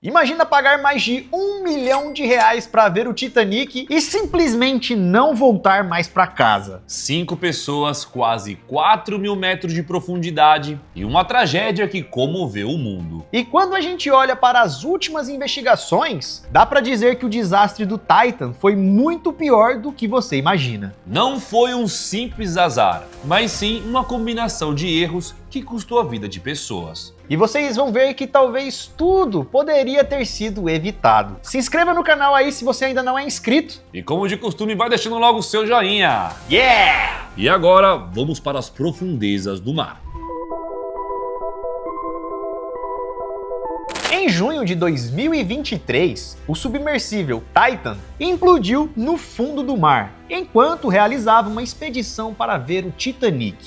Imagina pagar mais de R$ 1 milhão para ver o Titanic e simplesmente não voltar mais para casa. 5 pessoas, quase 4.000 metros de profundidade e uma tragédia que comoveu o mundo. E quando a gente olha para as últimas investigações, dá para dizer que o desastre do Titan foi muito pior do que você imagina. Não foi um simples azar, mas sim uma combinação de erros que custou a vida de pessoas. E vocês vão ver que talvez tudo poderia ter sido evitado. Se inscreva no canal aí se você ainda não é inscrito. E como de costume, vai deixando logo o seu joinha. Yeah! E agora, vamos para as profundezas do mar. Em junho de 2023, o submersível Titan implodiu no fundo do mar, enquanto realizava uma expedição para ver o Titanic,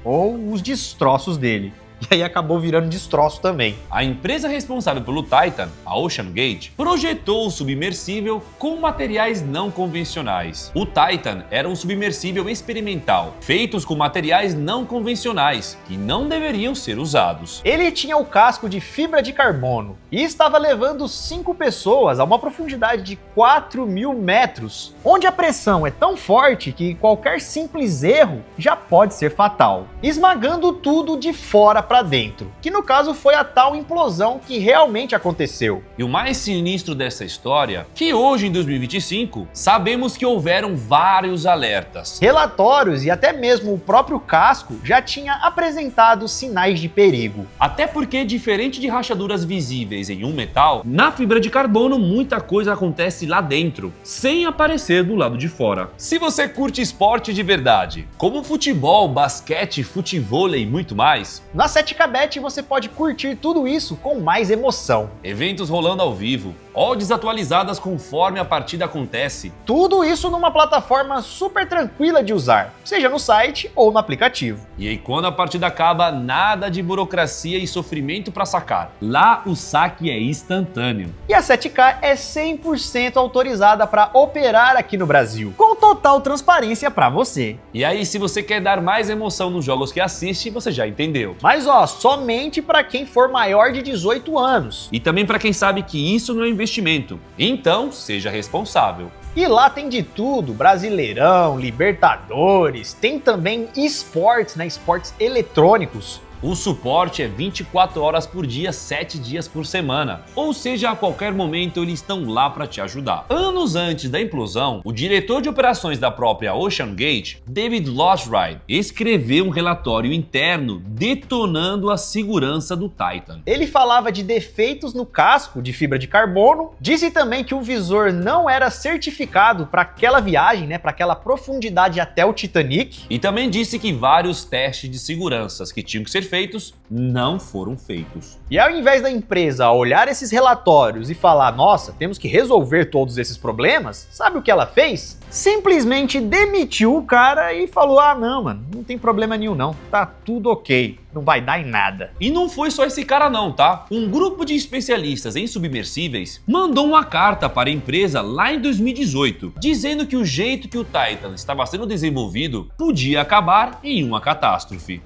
ou os destroços dele. E aí acabou virando destroço também. A empresa responsável pelo Titan, a OceanGate, projetou o submersível com materiais não convencionais. O Titan era um submersível experimental, feitos com materiais não convencionais, que não deveriam ser usados. Ele tinha o casco de fibra de carbono e estava levando 5 pessoas a uma profundidade de 4.000 metros, onde a pressão é tão forte que qualquer simples erro já pode ser fatal, esmagando tudo de fora para dentro, que no caso foi a tal implosão que realmente aconteceu. E o mais sinistro dessa história, que hoje em 2025, sabemos que houveram vários alertas. Relatórios e até mesmo o próprio casco já tinha apresentado sinais de perigo. Até porque, diferente de rachaduras visíveis em um metal, na fibra de carbono muita coisa acontece lá dentro, sem aparecer do lado de fora. Se você curte esporte de verdade, como futebol, basquete, futevôlei e muito mais, na 7kBet você pode curtir tudo isso com mais emoção. Eventos rolando ao vivo, odds atualizadas conforme a partida acontece. Tudo isso numa plataforma super tranquila de usar, seja no site ou no aplicativo. E aí quando a partida acaba, nada de burocracia e sofrimento para sacar. Lá o saque é instantâneo. E a 7K é 100% autorizada para operar aqui no Brasil, com total transparência para você. E aí se você quer dar mais emoção nos jogos que assiste, você já entendeu. Mas ó, somente para quem for maior de 18 anos. E também para quem sabe que isso não é investimento. Então, seja responsável. E lá tem de tudo, Brasileirão, Libertadores, tem também esportes, né, esportes eletrônicos. O suporte é 24 horas por dia, 7 dias por semana. Ou seja, a qualquer momento eles estão lá para te ajudar. Anos antes da implosão, o diretor de operações da própria OceanGate, David Lochrider, escreveu um relatório interno detonando a segurança do Titan. Ele falava de defeitos no casco de fibra de carbono, disse também que o visor não era certificado para aquela viagem, né, para aquela profundidade até o Titanic. E também disse que vários testes de segurança que tinham que ser feitos não foram feitos. E ao invés da empresa olhar esses relatórios e falar, nossa, temos que resolver todos esses problemas, sabe o que ela fez? Simplesmente demitiu o cara e falou, ah não, mano, não tem problema nenhum não, tá tudo ok, não vai dar em nada. E não foi só esse cara não, tá? Um grupo de especialistas em submersíveis mandou uma carta para a empresa lá em 2018, dizendo que o jeito que o Titan estava sendo desenvolvido podia acabar em uma catástrofe.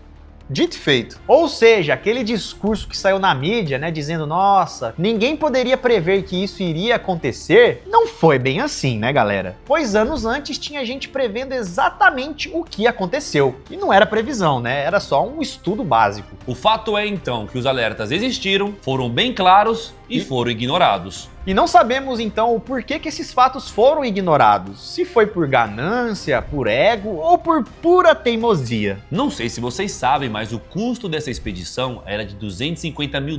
Dito e feito. Ou seja, aquele discurso que saiu na mídia, né, dizendo, nossa, ninguém poderia prever que isso iria acontecer, não foi bem assim, né, galera? Pois anos antes tinha gente prevendo exatamente o que aconteceu. E não era previsão, né? Era só um estudo básico. O fato é, então, que os alertas existiram, foram bem claros e foram ignorados. E não sabemos então o porquê que esses fatos foram ignorados, se foi por ganância, por ego ou por pura teimosia. Não sei se vocês sabem, mas o custo dessa expedição era de $250 mil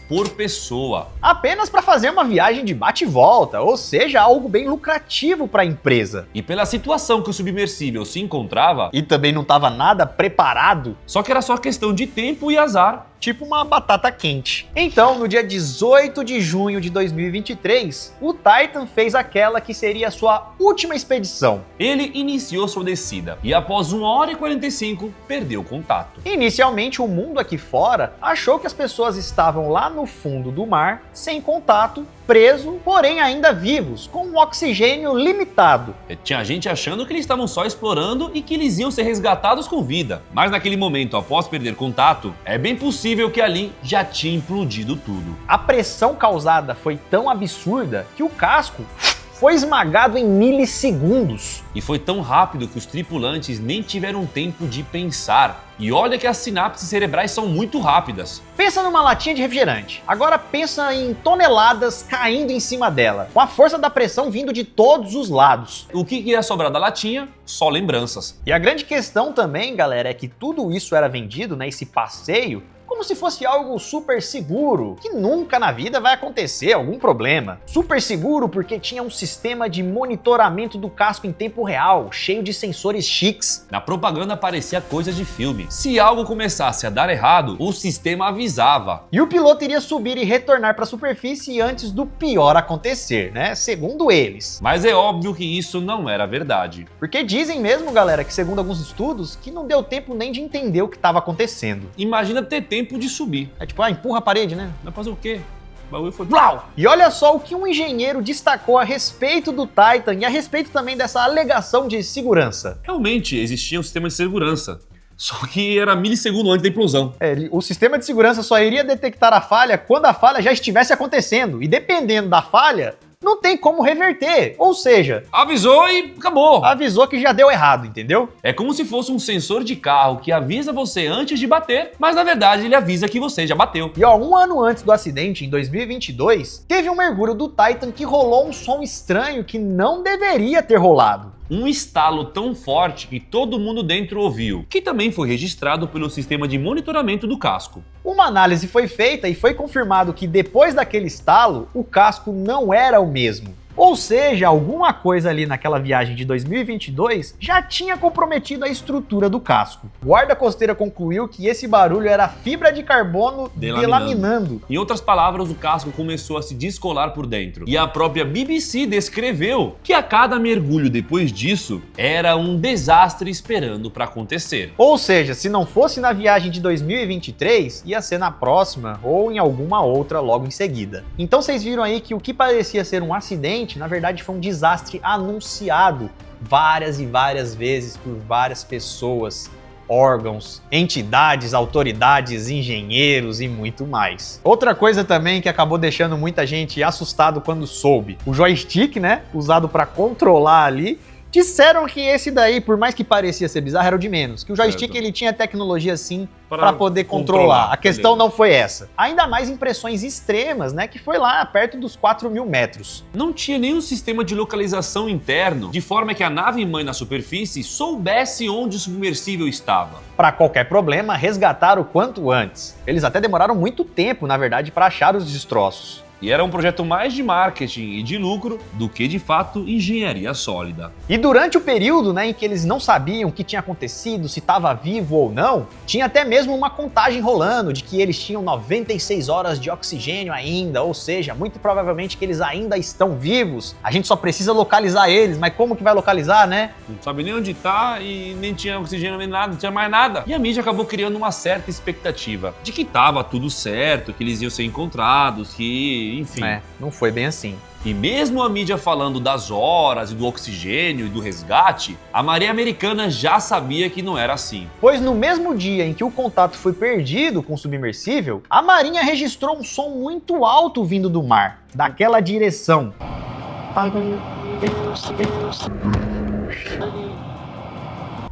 por pessoa. Apenas para fazer uma viagem de bate e volta, ou seja, algo bem lucrativo para a empresa. E pela situação que o submersível se encontrava, e também não estava nada preparado, só que era só questão de tempo e azar. Tipo uma batata quente. Então, no dia 18 de junho de 2023, o Titan fez aquela que seria a sua última expedição. Ele iniciou sua descida e após 1h45 perdeu o contato. Inicialmente, o mundo aqui fora achou que as pessoas estavam lá no fundo do mar, sem contato, preso, porém ainda vivos, com um oxigênio limitado. Tinha gente achando que eles estavam só explorando e que eles iam ser resgatados com vida. Mas naquele momento, após perder contato, é bem possível que ali já tinha implodido tudo. A pressão causada foi tão absurda que o casco foi esmagado em milissegundos. E foi tão rápido que os tripulantes nem tiveram tempo de pensar. E olha que as sinapses cerebrais são muito rápidas. Pensa numa latinha de refrigerante. Agora pensa em toneladas caindo em cima dela, com a força da pressão vindo de todos os lados. O que ia sobrar da latinha? Só lembranças. E a grande questão também, galera, é que tudo isso era vendido, né, esse passeio, como se fosse algo super seguro, que nunca na vida vai acontecer algum problema. Super seguro porque tinha um sistema de monitoramento do casco em tempo real, cheio de sensores chiques. Na propaganda parecia coisa de filme. Se algo começasse a dar errado, o sistema avisava. E o piloto iria subir e retornar para a superfície antes do pior acontecer, né? Segundo eles. Mas é óbvio que isso não era verdade. Porque dizem mesmo, galera, que segundo alguns estudos, que não deu tempo nem de entender o que estava acontecendo. Imagina ter tempo de subir. É tipo, empurra a parede, né? Vai fazer o quê? O bagulho foi... Blau! E olha só o que um engenheiro destacou a respeito do Titan e a respeito também dessa alegação de segurança. Realmente existia um sistema de segurança. Só que era milissegundo antes da implosão. O sistema de segurança só iria detectar a falha quando a falha já estivesse acontecendo. E dependendo da falha, não tem como reverter. Ou seja, avisou e acabou. Avisou que já deu errado, entendeu? É como se fosse um sensor de carro que avisa você antes de bater, mas na verdade ele avisa que você já bateu. E um ano antes do acidente, em 2022, teve um mergulho do Titan que rolou um som estranho que não deveria ter rolado. Um estalo tão forte que todo mundo dentro ouviu, que também foi registrado pelo sistema de monitoramento do casco. Uma análise foi feita e foi confirmado que depois daquele estalo, o casco não era o mesmo. Ou seja, alguma coisa ali naquela viagem de 2022 já tinha comprometido a estrutura do casco. O guarda costeira concluiu que esse barulho era fibra de carbono delaminando. Em outras palavras, o casco começou a se descolar por dentro. E a própria BBC descreveu que a cada mergulho depois disso era um desastre esperando para acontecer. Ou seja, se não fosse na viagem de 2023, ia ser na próxima ou em alguma outra logo em seguida. Então vocês viram aí que o que parecia ser um acidente na verdade foi um desastre anunciado várias e várias vezes por várias pessoas, órgãos, entidades, autoridades, engenheiros e muito mais. Outra coisa também que acabou deixando muita gente assustado quando soube, o joystick, né, usado para controlar ali, disseram que esse daí, por mais que parecia ser bizarro, era o de menos. Que o joystick ele tinha tecnologia sim para poder controlar. A questão não foi essa. Ainda mais em pressões extremas, né? Que foi lá perto dos 4.000 metros. Não tinha nenhum sistema de localização interno, de forma que a nave-mãe na superfície soubesse onde o submersível estava. Para qualquer problema, resgataram o quanto antes. Eles até demoraram muito tempo, na verdade, para achar os destroços. E era um projeto mais de marketing e de lucro do que, de fato, engenharia sólida. E durante o período, né, em que eles não sabiam o que tinha acontecido, se estava vivo ou não, tinha até mesmo uma contagem rolando de que eles tinham 96 horas de oxigênio ainda, ou seja, muito provavelmente que eles ainda estão vivos. A gente só precisa localizar eles, mas como que vai localizar, né? Não sabe nem onde tá e nem tinha oxigênio nem nada, não tinha mais nada. E a mídia acabou criando uma certa expectativa de que tava tudo certo, que eles iam ser encontrados, que... enfim. Não foi bem assim. E mesmo a mídia falando das horas e do oxigênio e do resgate, a Marinha Americana já sabia que não era assim. Pois no mesmo dia em que o contato foi perdido com o submersível, a Marinha registrou um som muito alto vindo do mar, daquela direção.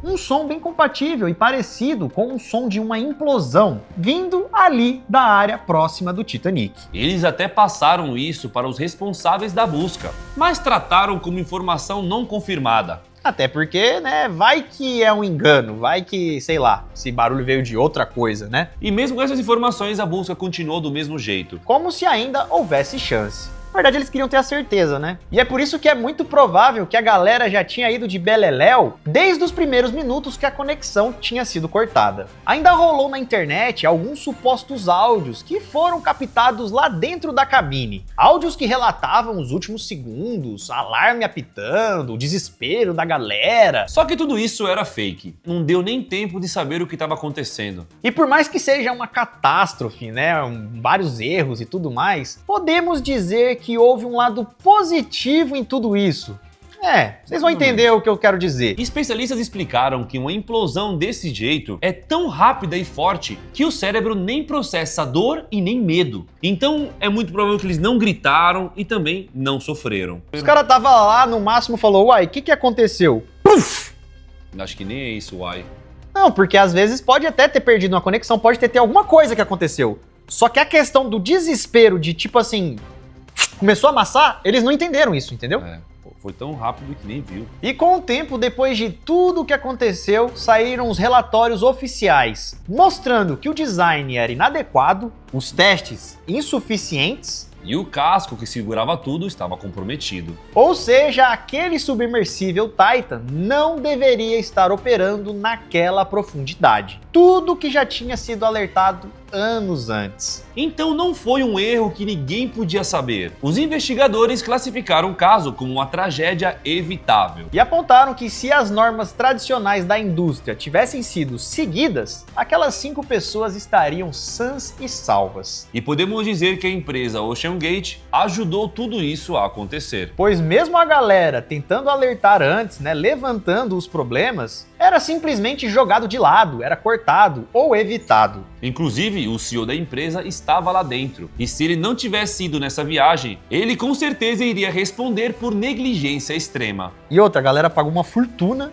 Um som bem compatível e parecido com o som de uma implosão, vindo ali da área próxima do Titanic. Eles até passaram isso para os responsáveis da busca, mas trataram como informação não confirmada. Até porque, né, vai que é um engano, vai que, sei lá, esse barulho veio de outra coisa, né? E mesmo com essas informações, a busca continuou do mesmo jeito. Como se ainda houvesse chance. Na verdade, eles queriam ter a certeza, né? E é por isso que é muito provável que a galera já tinha ido de beleléu desde os primeiros minutos que a conexão tinha sido cortada. Ainda rolou na internet alguns supostos áudios que foram captados lá dentro da cabine. Áudios que relatavam os últimos segundos, alarme apitando, o desespero da galera. Só que tudo isso era fake. Não deu nem tempo de saber o que estava acontecendo. E por mais que seja uma catástrofe, né? Vários erros e tudo mais, podemos dizer que houve um lado positivo em tudo isso. Vocês vão entender o que eu quero dizer. Especialistas explicaram que uma implosão desse jeito é tão rápida e forte que o cérebro nem processa dor e nem medo. Então é muito provável que eles não gritaram e também não sofreram. Os caras estavam lá, no máximo falou, uai, o que aconteceu? Puf! Acho que nem é isso, uai. Não, porque às vezes pode até ter perdido uma conexão, pode ter alguma coisa que aconteceu. Só que a questão do desespero de tipo assim, começou a amassar, eles não entenderam isso, entendeu? Foi tão rápido que nem viu. E com o tempo, depois de tudo o que aconteceu, saíram os relatórios oficiais, mostrando que o design era inadequado, os testes insuficientes, E o casco que segurava tudo estava comprometido. ou seja, aquele submersível Titan não deveria estar operando naquela profundidade. Tudo que já tinha sido alertado anos antes. Então não foi um erro que ninguém podia saber. Os investigadores classificaram o caso como uma tragédia evitável. E apontaram que se as normas tradicionais da indústria tivessem sido seguidas, aquelas 5 pessoas estariam sãs e salvas. E podemos dizer que a empresa OceanGate ajudou tudo isso a acontecer. Pois mesmo a galera tentando alertar antes, levantando os problemas, era simplesmente jogado de lado, era cortado ou evitado. Inclusive, o CEO da empresa estava lá dentro. E se ele não tivesse ido nessa viagem, ele com certeza iria responder por negligência extrema. E outra, a galera pagou uma fortuna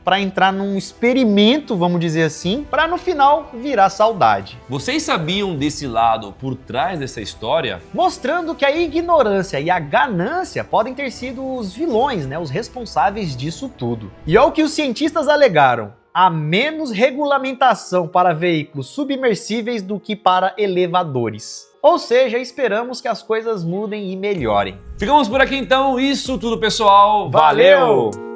para entrar num experimento, vamos dizer assim, para no final virar saudade. Vocês sabiam desse lado por trás dessa história? Mostrando que a ignorância e a ganância podem ter sido os vilões, os responsáveis disso tudo. E é o que os cientistas alegaram. Há menos regulamentação para veículos submersíveis do que para elevadores. Ou seja, esperamos que as coisas mudem e melhorem. Ficamos por aqui então, isso tudo pessoal, Valeu!